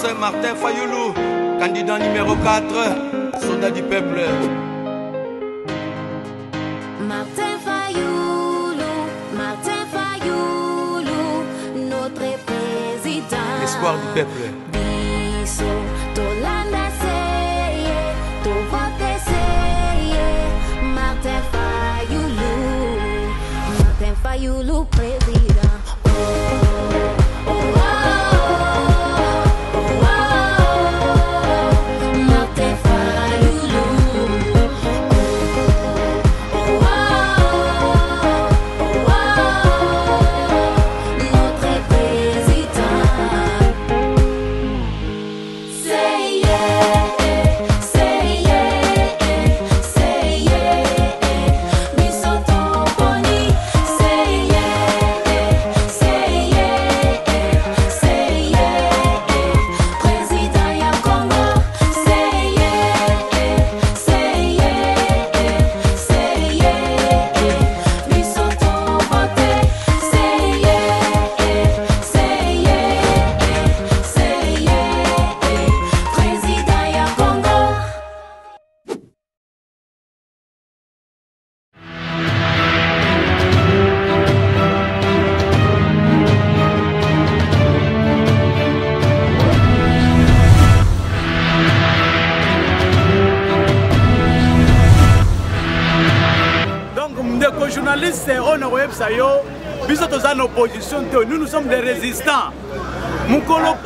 Excellence Martin Fayoulou, candidat numéro 4, soldat du peuple. Martin Fayoulou, notre président. L'espoir du peuple. Biso, Tolanda seye, to vote seye. Martin Fayoulou, président. Journalistes, on a opposition, nous sommes des résistants.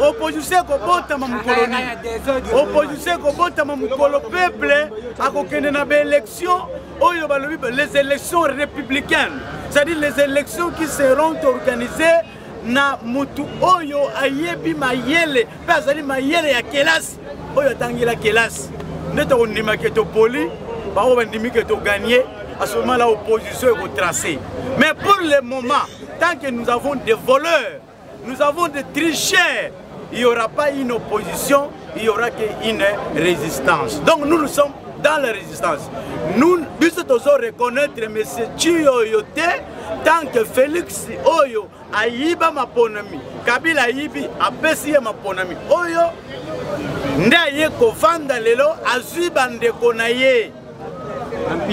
Opposition peuple les élections républicaines, c'est-à-dire les élections qui seront organisées na mutu oyo ayebi mayele bazali mayele ya kelasi oyo tangila kelasi neto ndima keto poli ba o ndimi keto gagner. À ce moment, la opposition est retracée. Mais pour le moment, tant que nous avons des voleurs, nous avons des tricheurs, il n'y aura pas une opposition, il n'y aura qu'une résistance. Donc nous sommes dans la résistance. Nous devons reconnaître M. Chiyo Yote, tant que Félix Oyo Aïba Maponami, Kabila Aïbi Apesi Maponami, Oyo, Ndaye Kofanda Lelo, Azubande Konaye.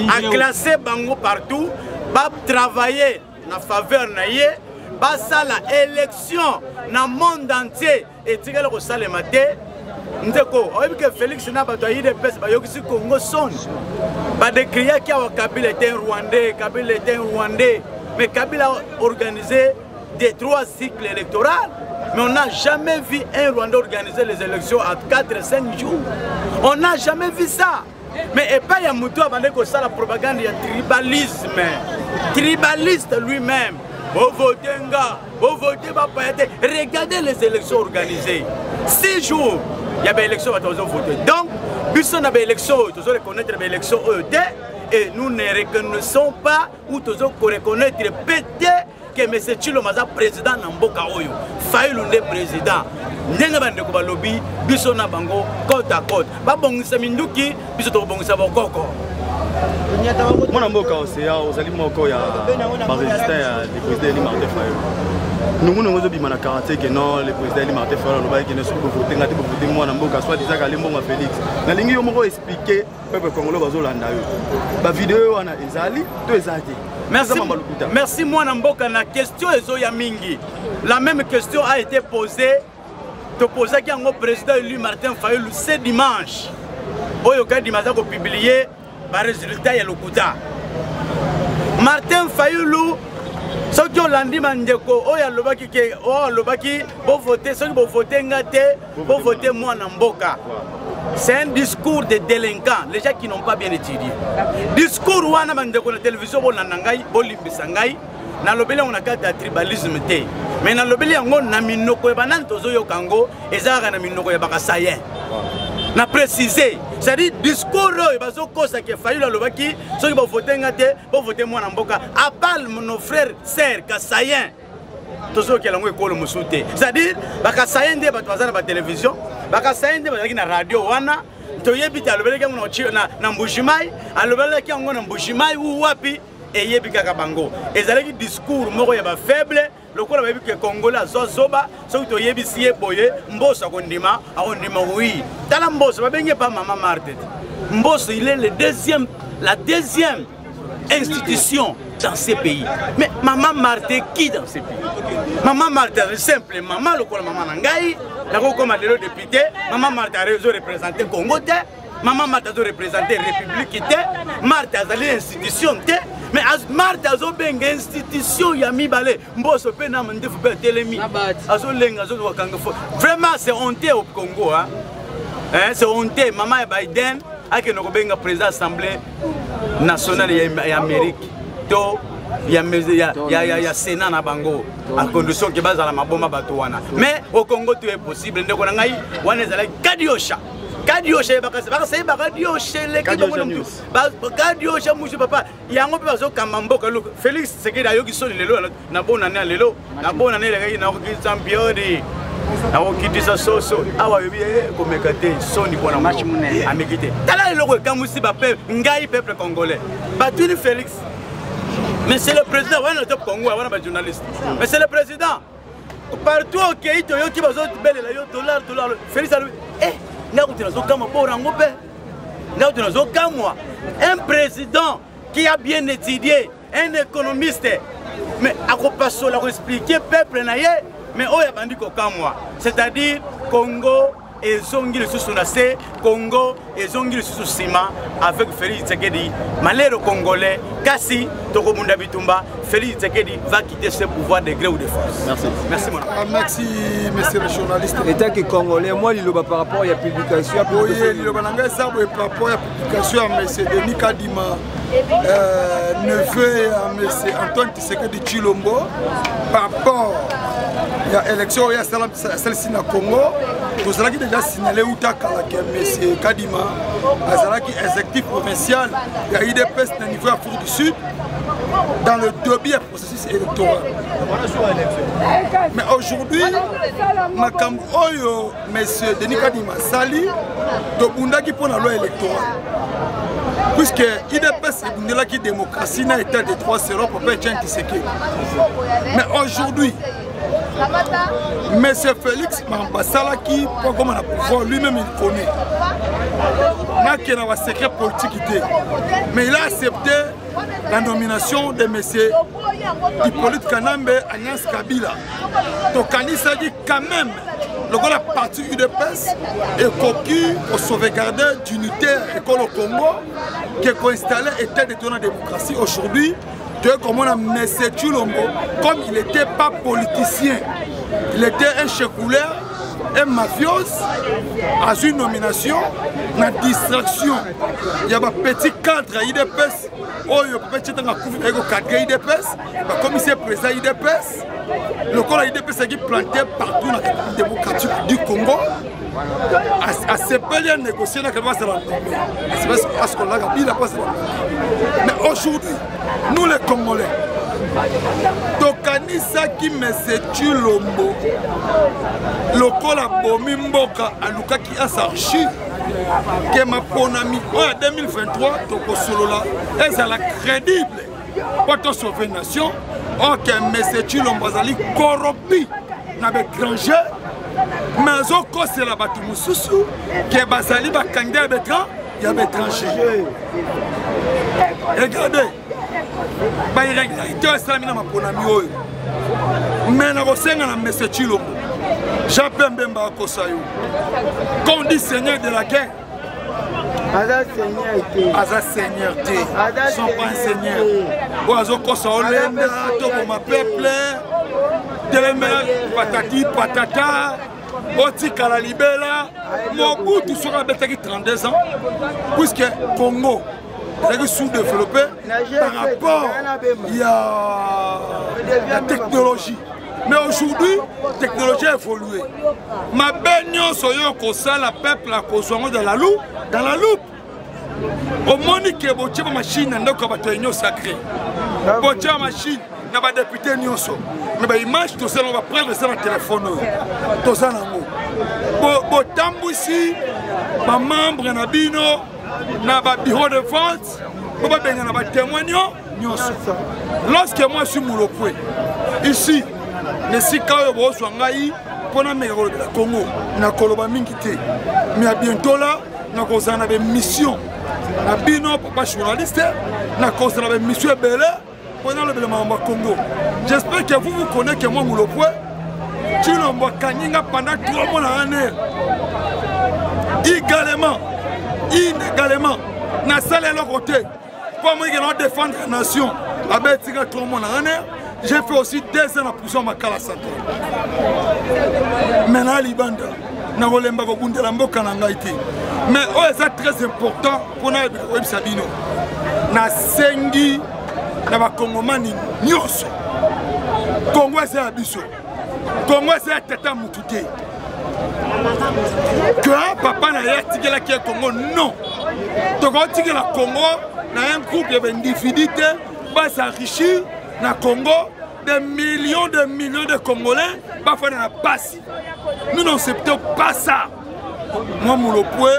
A classer bango partout, va travailler na faveur naie, va ça la élection na monde entier et tu le ça le matin. Ndeko, oyebi que Félix na ba toyi de pes ba yokisi Congo son. Ba décrire qu'il y a Kabila était un Rwandais, Kabila était un Rwandais, mais Kabila a organisé des 3 cycles électoraux. Mais on n'a jamais vu un Rwandais organiser les élections à 4-5 jours. On n'a jamais vu ça. Mais et pas Yamoutou avant que ça la propagande il y a tribalisme. Tribaliste lui-même. Vous votez un gars, vous votez pas. Regardez les élections organisées. 6 jours, il y a des élections à voter. Donc, puisqu'on a des élections, nous devons reconnaître les élections et nous ne reconnaissons pas ou nous devons reconnaître peut-être que M. Chilo Maza président Namboka Oyo. Fayoulou est président. Ndenga bandeko balobi biso na bango côte à côte ba bongisa minduki biso to bongisa bokoko mwana mboka osea ozali moko ya ba résistant ya le président Eli Martin Fayoulou nous nous ngozo bima na karaté que non le président Eli Martin Fayoulou ba ki ne so voter ngati voter mwana mboka soit disant ka lembo ma Félix na lingi yo moko expliquer peuple congolais bazolanda yo ba vidéo wana ezali to ezali. Merci mwana mboka na question ezo ya mingi. La même question a été posée. Tu posais qu'il y a un président élu Martin Fayoulou ce dimanche. Oyo ka dimanche ko publier ba résultat ya lokuta. Martin Fayoulou ce qui on l'a dit mandeko oya lobaki ke o lobaki bo voter ce qui bo voter ngate bo voter mwana mboka. C'est un discours de délinquants, les gens qui n'ont pas bien étudié. Discours wana mandeko na télévision bo nanangai bo limbisa ngai. Na lobeli on a carte tribalisme té. Mais na lobeli yango na minoko e banan tozo yo kango ezaka na minoko ya bakasayen. Na préciser, c'est-à-dire discours e bazo kosa ke Fayoulou lobaki ceux qui vont voter ngate, vont voter mwana mboka. À part nos frères, sœurs kasayen. Tozo ke lango ekolo musute. C'est-à-dire bakasayen de bato bazana ba télévision, bakasayen de bazaki na radio wana. Toyebi ta lobeli yango na Mbushimai, a lobeli yango na Mbushimai ou wapi. eyebi kaka bango ezalaki discours moko ya ba faible lokola bayebi ke Congolais azozoba soki toyebisi ye boye Mbosso akondima oui tala Mbosso babenge pas Maman Marthe Mbosso il est la deuxième institution dans ces pays. Mais Maman Marthe qui dans ces pays? Maman Marthe est simple, maman lokola maman nangai, la comme le député, Maman Marthe a représenté Congo, Maman Marthe a représenté République, Marthe a une institution, mais Marthe a une institution, Yami Balé, Mbosso Pena Mandefu Telemi, vraiment c'est honteux au Congo, hein? C'est honteux, Maman Biden a que nous avons président de l'Assemblée nationale d'Amérique. Il y a Sénat na bango à condition que base à la maboma batuana. Mais au Congo tout est possible. Nous avons Kadiosha. Kadiosha Kadiosha les Kadiosha mouche papa. Il y a un peu de Kamambo Félix c'est que d'ailleurs qui sont les lots na bonne année les lots na bonne année les gars na champion na okiti sa soso awa yobi ko mekate soni bona match mune amekite tala le loko kamusi ba peuple ngai peuple congolais batuni Félix. Mais c'est le président, on est top Congo, on est journaliste. Mais c'est le président. Partout au pays, tu as besoin de $. Félix a dit, un président qui a bien étudié, un économiste, mais à quoi pas ça, expliquer peuple naïe, mais on a bandit c'est-à-dire Congo. Et Zongil sous Sonacé, Congo et Zongil sous Sima avec Félix Tshisekedi. Malheur Congolais, Kassi, Toko Munda Bitumba, Félix Tshisekedi va quitter ce pouvoir de gré ou de force. Merci. Merci, mon ami. Merci, monsieur le journaliste. État qui Congolais, moi, il y a par rapport à la publication. Oui, il y a par rapport à la publication à M. Denis Kadima, neveu à M. Antoine Tshisekedi Tshilombo, par rapport à l'élection, il y a celle-ci au Congo. Vous avez déjà signalé où M. Kadima, exécutif provincial, il y a IDPS au niveau Afrique du Sud, dans le début du processus électoral. Mais aujourd'hui, M. Denis Kadima Sali, de Bundaki pour la loi électorale. Puisque IDPS est la démocratie n'a été de droits selon Papa Tshisekedi. Mais aujourd'hui, M. Félix Mambasala qui, comme on a pouvoir, lui-même il connaît. Il n'a pas de secret politique. Mais il a accepté la nomination de M. Hippolyte Kanambe Agnès Kabila. Donc Kanisa dit quand même, la partie UDPS est coquille au sauvegardeur d'unitaire école au Congo qui est installé était de la démocratie aujourd'hui. Comme on a M. Tshilombo, comme il n'était pas politicien, il était un checouleur, un mafios, à une nomination, une distraction. Il y a un petit cadre à IDPS, il y a un cadre à IDPS, comme il s'est président IDPS, le corps à IDPS est planté partout dans la République démocratique du Congo. À ce pays négocier la parce qu'on l'a gagné la mais aujourd'hui nous les Congolais tokanisa qui me Tshilombo lokola bomi mboka aluka qui a s'archi que ma ponami en 2023 tokosolola ezala crédible pour sauver nation que M. Tshilombo azali corrompu na étranger. Mais c'est la bâtiment sous qui est basali ba candidat bétran il y a étranger. Regardez. Ba irrégularité eslamina maponami oyo. Mais na kosenga na M. Tshilombo. J'appelle Mbemba Kosayo. Quand on dit seigneur de la guerre, Aza seigneur T. Sont pas un seigneur. Oazo Kosa Olenda, Togo ma peuple. Telemela patati patata. Oti Kalalibela. Mobutu sera bêté 32 ans. Puisque Congo est sous-développé par rapport à la technologie. Mais aujourd'hui, la technologie a évolué. Ma baignons soyons comme ça, la peuple a causé dans la loupe. Dans la loupe. Au monde qui est boté machine, n'a pas de réunion sacrée. Boté machine, n'a pas de député nyonso. Mais bah image tout ça, on va prendre ça dans le téléphone. Tout ça dans le Botambousi, ma membre Nabino, n'a pas bureau de vente, on va bien n'a pas témoignant. nyonso. Lorsque moi je suis Mulopwe, ici, ne si kawe bo ngai pona me la Congo, na koloba mingi te. Mais à bientôt là, na kozana be mission. Na bino papa journaliste, na kozana be mission belé pendant le Mamba Congo. J'espère que vous connaissez que moi Mulopwe, tu l'envoies Kanyinga pendant 3 mois l'année. Également, inégalement, na salle l'autre côté. Pour moi, je défendre la nation. Avec 3 mois l'année, j'ai fait aussi 2 ans en prison à Makala Centre. Maintenant, Libanda, na Rolemba Gobundela Mboka na Ngaiti. Mais c'est très important pour nous Web Sabino. Na sengi na ba Kongomani nyonso. Congo c'est abisso. Congo c'est tata mututé. Que papa na yatiki la qui Congo non. Tu vas dire la Congo na un groupe d'individus va s'enrichir na Congo des millions de Congolais va faire la passe. Nous n'acceptons pas ça. Moi Mulopwe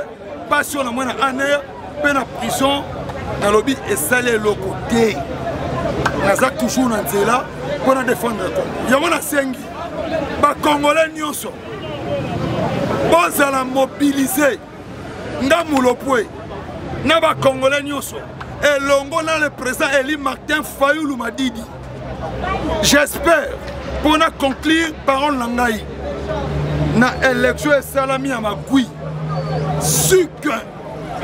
passion na moi na année peine en prison dans le lobby et salé le côté. Naza toujours dans là pour défendre le Congo. Yamona sengi ba Congolais nyonso. Bon à la mobiliser. Nga Mulopwe na ba Congolais nyonso. Et longo na le président Eli Martin Fayulu Madidi. J'espère pour na conclure parole langai. Na élection et salami à ma couille. Ce que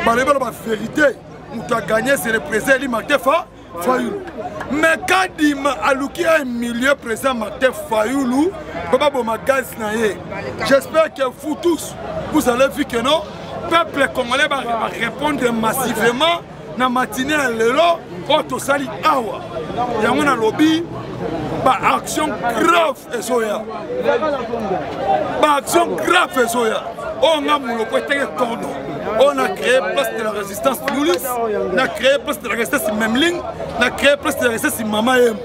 par la vérité, nous avons gagné, c'est le président Eli Martin Fayulu. Mais quand il m'a alloué un milieu président Martin Fayulu, j'espère que vous tous, vous allez voir que non, le peuple congolais va répondre massivement dans la matinée à l'élo, au Sali Awa. Il y a un lobby, une action grave et soya. Une action grave et soya. On a cordon. On a créé place de la résistance Loulis, on a créé place de la résistance Memling, on a créé place de la résistance Mamaem.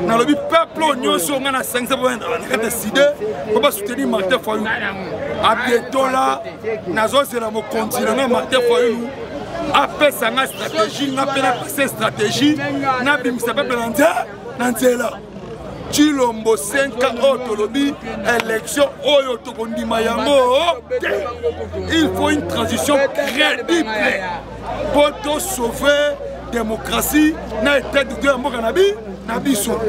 Dans le peuple, on a 500 on a décidé de ne soutenir Martin Fayulu. À bientôt là, c'est la continent Martin Fayulu. Après ça, on a stratégie, on a passé stratégie, on a mis ça peuple dans là. Chilombo 5 ans Tolobi, élection Oyo Tokondi Mayango. Il faut une transition crédible pour sauver la démocratie dans l'état de Dieu Nabiso.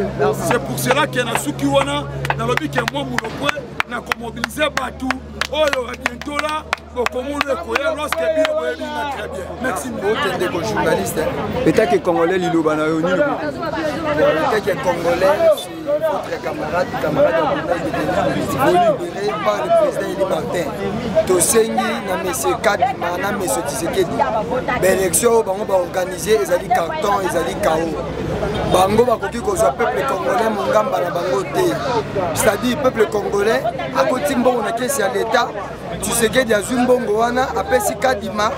C'est pour cela qu'il y a un Soukiwana dans le but que moi, Mulopwe, n'a mobilisé Batou. Oyo bientôt là, pour commun le courrier lorsque bien très bien. Merci beaucoup. Journaliste. Peut-être que Congolais Lilo Banayo. Peut-être que Congolais. Votre camarade vous libéré par le président Eli Martin. Tosengi na monsieur Kadima na monsieur Tshisekedi. L'élection bango ba organiser ezali carton ezali KO. Bango ba koki ko zo peuple congolais mongamba na bango te. C'est-à-dire peuple congolais a koti mbongo na kesi ya l'état. Tshisekedi azwi mbongo wana apesi Kadima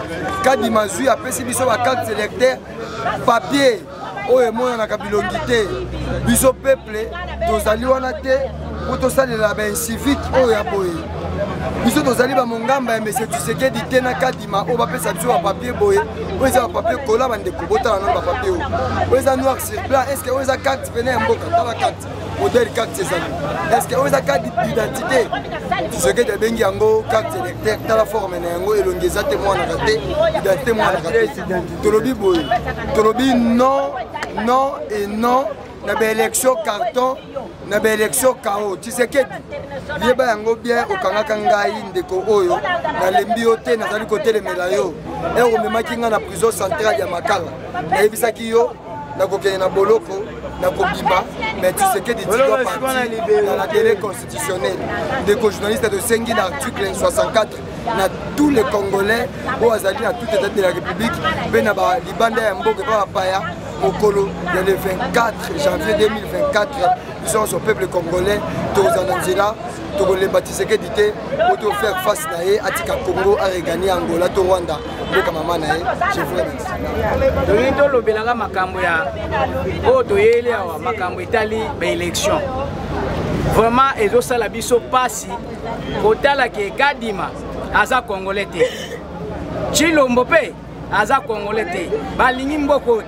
zui apesi biso ba carte électeur papier. Oye mona na kabilongi te biso peuple tozali wana te po tosalela ba civique oyo ya boye biso tozali ba mongamba ya monsieur Tshisekedi te na Kadima o bapesa biso ba papier boye oyo eza ba papier kola bande kobota na ba papier oyo eza noir sur blanc est-ce que oyo eza carte pene ya mboka tala carte modèle carte ezali est-ce que oyo eza carte d'identité Tshisekedi abengi yango carte électeur tala forme na yango elongi eza te mwana kate identité mwana kate tolobi boye tolobi non et non na ba élection carton na ba élection KO Tshisekedi yeba yango bien okangaka ngai ndeko oyo na lembi yo te nazali kotelemela yo e omemaki nga na prison centrale ya Makala nayebisaki yo nakokende na boloko nakobima mais Tshisekedi doit partir dans la délai constitutionnelle ndeko journaliste de Sengi l'article 64 na tous les Congolais au azali na tout état de la République pe na ba libanda ya mboka ba paya Mokolo, le 24 janvier 2024, nous sommes au peuple congolais, tous en Anzela, tous les bâtisseurs qui étaient pour faire face à Tika Congo, à regagner Angola, à Rwanda. Je vous remercie. Vraiment, ils ont ça la biso passi, Kotala qui est Kadima, Aza Congolais. Chilombo Aza Congolais, Balingi Mboko.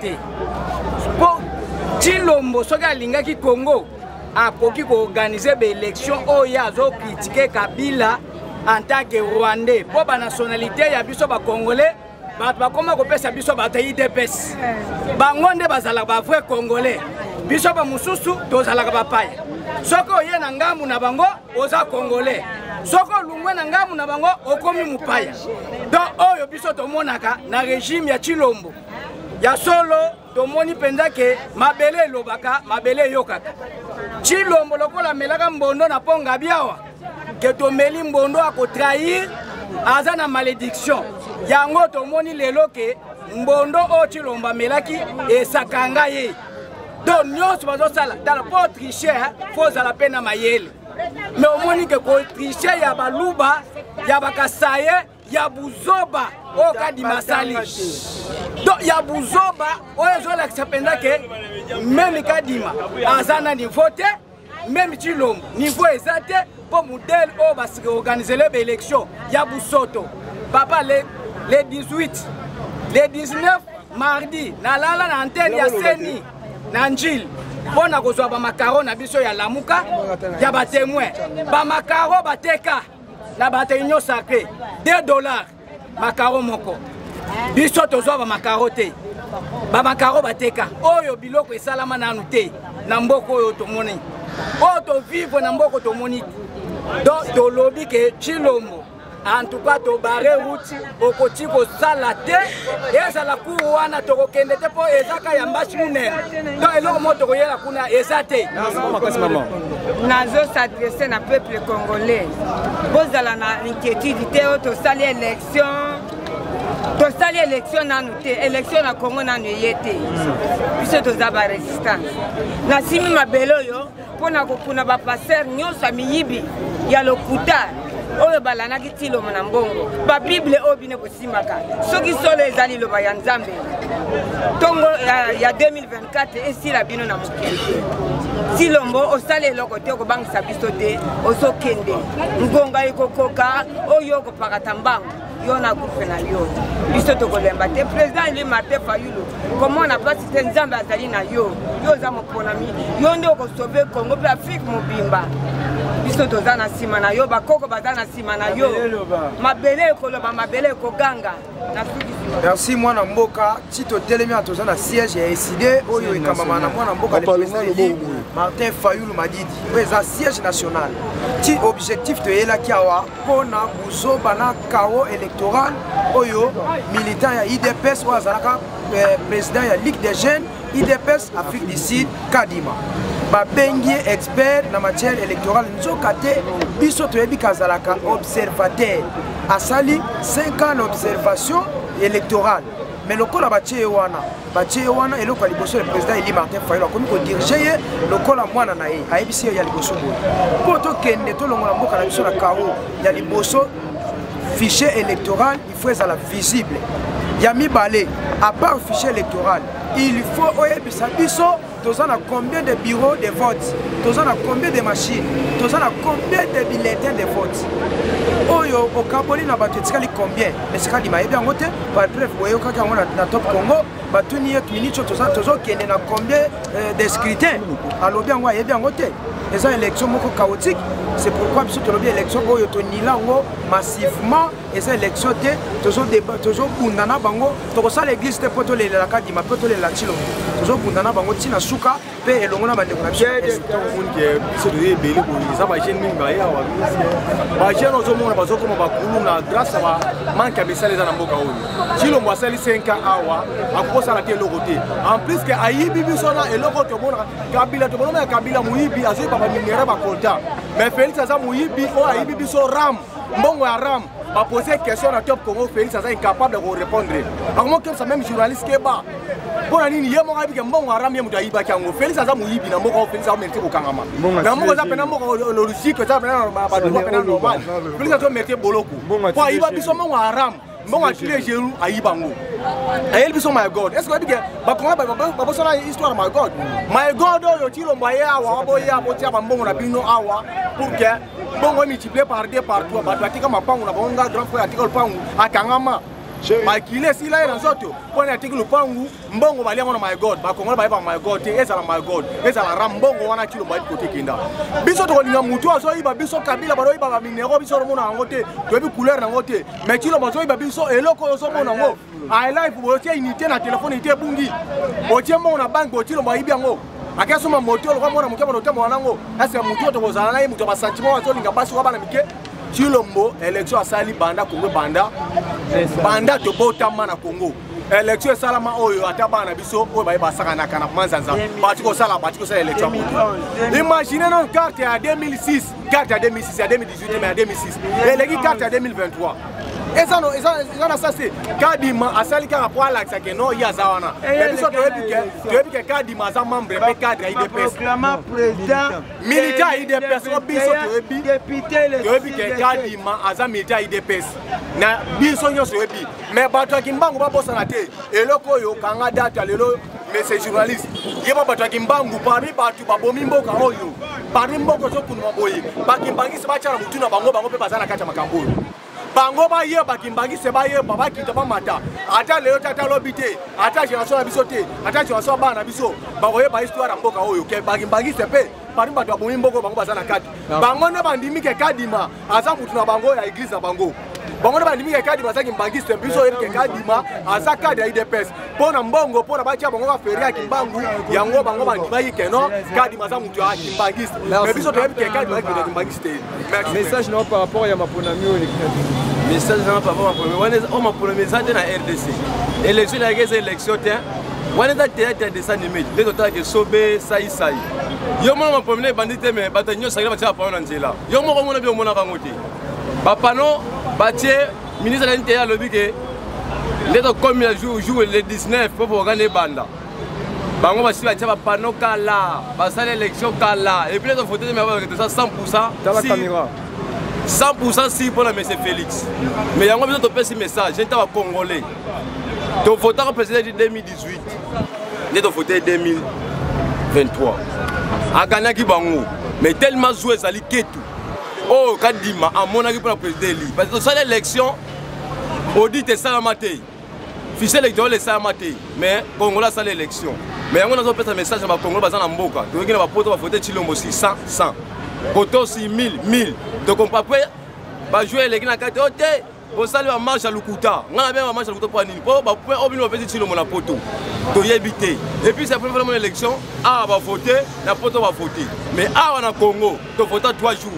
Tshilombo soki alingaki Congo akoki koorganiser baélection oyo azokritike Kabila en tant que Rwandais po banationalité ya biso bacongolais bato bakoma kopesa biso bato ya IDPS bango nde bazalaka bavrai congolais biso bamosusu tozalaka bapaya soki oye na ngambu na bango oza congolais soki olungwe na ngambu na bango okomi mopaya donc oyo biso tomonaka na régime ya Tshilombo ya solo tomoni penza ke mabele elobaka mabele eyokaka Tshilombo lokola amelaka mbondo na ponga biawa ke tomeli mbondo akotrahir aza na malédiction yango tomoni lelo ke mbondo oyo Tshilombo amelaki esakanga ye donc nyonso bazosala tala po tricher fo ozala mpe na mayele mais omoni ke kotricher ya baluba ya bakasaye ya buzoba oyo Kadima asali donc ya buzoba oyo ezolakisa mpenza ke meme Kadima aza na niveau te même Tshilombo niveau eza te mpo modele oyo basiki organizele baélection ya busoto papa le 18 le 19 mardi nalala na antenne ya Seni na Njili mpona kozwa bamakaro na biso ya lamuka ya batémoin bamakaro bateka na bato union sacré $2 makaro moko biso tozwa bamakaro te bamakaro bateka oyo biloko esalama nanu te na mboka oyo tomoni oyo tovivre na mboka tomoni donc tolobi ke Tshilombo en tout cas tobare route okoti kosala te ezala kuru wana tokokende te mpo ezaka ya mbashi munene donc eloko moko tokoyela kuna eza te nazo s'adresse na peuple congolais bozala na inquiétude te oyo tosali élection nanu te élection na Congo nanu eye te biso toza barésistance nasimi mabele oyo mpona kopuna bapaster nyonso ya miyibi ya lokuta oyo balanaki Tshilombo na mbongo babible oyo bino bosimbaka soki solo ezali liloba ya Nzambe ntongo ya 2024 esila bino na mokili Tshilombo osala eloko te okobangisa biso te ozokende ngonga ekokoka oyo okopakata mbango yo na groupe na yo biso tokolemba te président Eli Martin Fayulu komona mpasi te Nzambe azali na yo yo oza moponami yo nde okosauve Congo mpe Afrique mobimba biso toza na nsima na yo bakoko baza na nsima na yo mabele ekoloba mabele ekoganga na merci mwana mboka ti totelemi na toza na siège ya eside oyo ekamama na mwana mboka le président Eli Martin Fayulu Madidi oyo eza siège national ti objectif toyelaki awa mpona buzoba na kao électoral oyo militant ya IDPS oyo azalaka président ya Ligue des Jeunes IDPS Afrique du Sud Kadima babengi expert na matière électorale nzoka te biso toyebi kazalaka observateur asali 5 ans d'observation électorale mais lokola batie wana eloko ya liboso le président Eli Martin Fayulu akomi kodirige ye lokola mwana na ye ayebisi ye ya liboso boye mpo tokende tolongola mboka na biso na kao ya liboso fichier électoral il faut ezala visible ya mibale à part fichier électoral il faut oyebisa biso toza na combien de bureaux de vote toza na combien de machines toza na combien de bulletins de vote oyo okaboli na bato etikali combien esika lima yebi yango te par preuve boyokaki yango na Top Congo batuni ye minitio tozokende na combien de scrutins alobi yango ayebi yango te eza élection moko chaotique c'est pourquoi biso tolobi élection oyo tonila yango massivement eza élection te tozobunda na bango tokosala église te mpo tolelela Kadima mpo tolelela Tshilombo tozobunda na bango ntina suka mpe elongo na bandeko na biso biso toyebeli boye eza bagene mingi baye awa bagene ozomona bazokoma bakulu na grâce ya bamanke ya misala eza na mboka oyo Tshilombo asali 5 ans awa akokosala te eloko te en plus ke ayibi biso na eloko tomonaka Kabila tomonoma ya Kabila moyibi azoyiba baminere bakolta mais Félix aza moyibi oyo ayibi biso ram mbongo ya ram baposer question na Top Congo Félix aza incapable de répondre akomokemisa même journaliste keba mpona nini ye moko ayebike mbongo aram ye moto ayibaki yango Félix aza moyibi na mboka oyo Félix azomerite kokangama na mboka eza pena mboka logique eza pena badroit pena normal Félix azomerite boloko po ayiba biso mbongo aram mbongo atile geru ayiba ngo ayeli biso my god est ce que oyebike bakonga babosana histoire my god oyo Tshilombo aye awa aboye abotia bambongo na bino awa pour que mbongo multiplié par 2 par 3 bato atika mapangu na bango nga grand frère atika lupangu akangama makile esila ye na nzoto mpona atiki lupangu mbongo baliango na my god bakongola bayeba my god te ezala my god ezala ra mbongo wana Chilombo ayebi kote kenda biso tokolinga mutu azoyiba biso kabila bazoyiba baminero biso tomona yango te toyebi couleur nango te mais Chilombo azoyiba biso eloko oyo ozomona yango alive botie unité na telefone ite ebungi botie mbongo na banke botie Chilombo ayibi yango akesoma moto lokwa mona muke moto tembo nango ase mutu to kozala na ye mutu ba sentiment azolinga basi wa bana mike Chilombo élection asali banda Congo banda to botama na Congo élection salama oyo ata bana biso oyo baye basaka na kana manzanza batiko sala élection imaginez non carte ya 2006 carte ya 2006 ya 2018 mais ya 2006 eleki carte ya 2023 eza na sase kadima asali kaka po alaxa ke no ya zawana mais biso toyebi ke kadima za membre pe cadre ya IDPS militant IDPS biso toyebi ke kadima aza militant IDPS na biso nyonso toyebi mais bato ya kimbangu babosana te eloko oyo kanga data lelo mais c'est journaliste yeba bato ya kimbangu parmi bato babomi mboka oyo parmi mboka zokunuma boye bakimbangisi bachala mutu na bango pe bazana kati ya makambo oyo bango baye bakimbangise baye babakita bamata ata leo tata lobi te ata génération na biso te ata génération bana na biso bakoyeba histoire ya mboka oyo ke bakimbangise pe parmi bato babomi mboka bango baza na kati bango nde bandimi ke kadima aza mutu na bango ya église na bango bango nde bandimi ke kadima aza kimbangise biso oyebi ke kadima aza cadre ya IDPS mpona mbongo mpona batia bango baferi ya kimbangu yango bango bandimaki ke no kadima aza mutu ya kimbangise mais biso toyebi ke kadima aza kimbangise te message non par rapport ya maponami oyo message non par rapport à maponami eza te na RDC élection na eza élection te wana eza théâtre de sanimé nde totalaki sobe saisai yo mona maponami ebandi te me bato nyonso akili batia bapano na nzela yo moko mona bi omonaka yango te bapano batie ministre ya nte alobi ke nde tokomi na jour le 19 mpo bokana ebanda bango basi batia bapano kala basala élection kala epuis nde tofote te me toza 100% si pour la M. Félix. Mais il y a un message, je suis congolais. Tu votes pour le président de 2018. Tu votes en 2023. A Ghana qui bango. Mais tellement joué ça li ketu. Oh, Kadima à mon avis pour le président li. Parce que ça l'élection audit et salamate. Fichier électoral et salamate. Mais Congolais ça l'élection. Mais on a un message à Congolais bazana mboka. Tu veux que va voter Chilombo aussi 100. Poto aussi 1000. Donc on peut pas jouer les gens qui ont été pour ça la marche à Lukuta. On a bien la marche à Lukuta pour Nini. Pour obligé de faire Chilombo na poto. To y habiter. Et puis c'est la première élection. Ah va voter, la poto va voter. Mais ah on a Congo, tu votes 3 jours.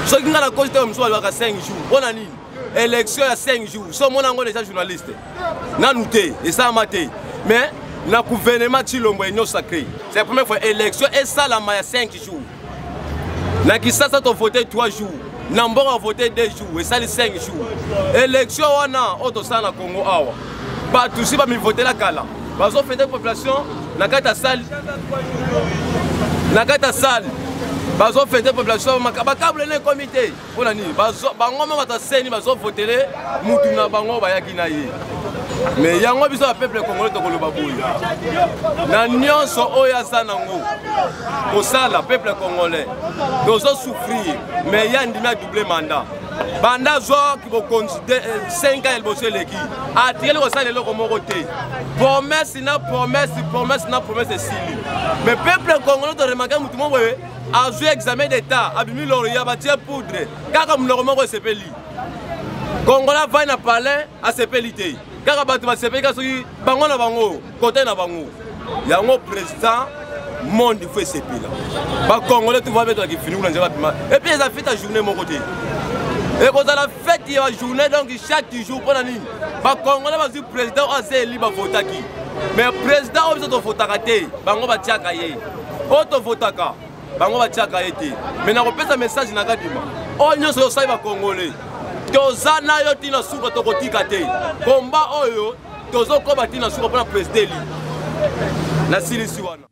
Ceux qui ont la cause de M. Alvaka 5 jours. On a Nini. Élection à 5 jours. Son mon ango déjà journaliste. Na nouté et ça maté. Mais le gouvernement Chilombo est non sacré. C'est la première fois élection et ça la maille 5 jours. Na Kisasa tu voté 3 jours. Nambora a voté 2 jours et ça les 5 jours. Élection wana auto ça na Congo awa. Pas tout si va me voter la kala. Parce qu'on fait des populations na kata salle. Na kata salle. Parce qu'on fait des populations makabakable le comité. Pour la ni. Bango ma ta seni bazo voter mutu na bango ba yakina ye. Mais yango biso peuple congolais to koloba boy. Na nyonso oya sanango. Pour ça la peuple congolais doit souffrir mais yandi na double mandat. Banda zo qui vont considérer 5 ans el bosser l'équipe. Attirer le ça le loko moko te. Promesse na promesse de sili. Mais peuple congolais to remarquer mutu mo we a joué examen d'état abimi loria batie poudre. Kaka muloko moko sepeli. Congolais va na palais a sepelité. Kaka bato ba sepeli soki bango na bango côté na bango. Yango président monde il faut sepela. Ba Congolais tout va mettre qui fini na nzela pima. Et puis ils a fait ta journée mon côté. Et quand la fête il y a journée donc chaque jour pour la nuit. Ba Congolais va dire président a élu ba votaki. Mais président on besoin de votakate. Bango ba tiaka ye. Auto votaka. Bango ba tiaka ye. Mais na repesa message na kadima. On nyonso ça ba Congolais. Tozana yo tina suka to kotika te. Combat oyo tozo ko batina suka pour la président li. Na silisi wana.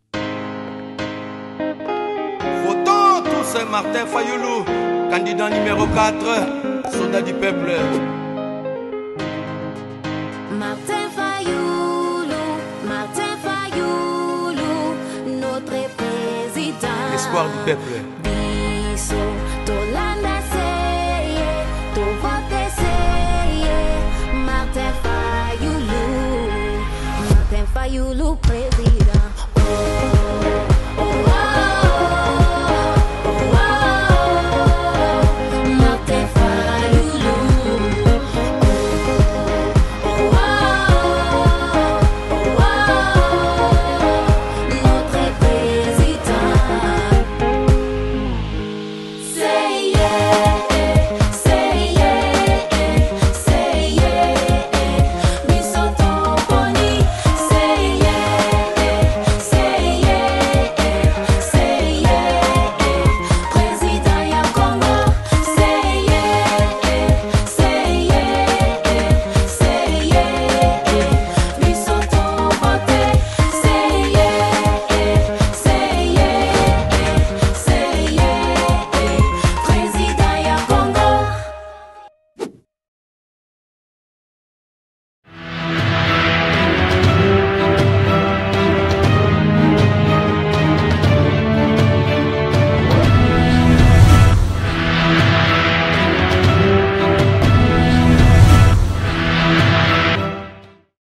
Votons tous Martin Fayoulou, candidat numéro 4, soldat du peuple. Martin Fayoulou, notre président. L'espoir du peuple. Biso.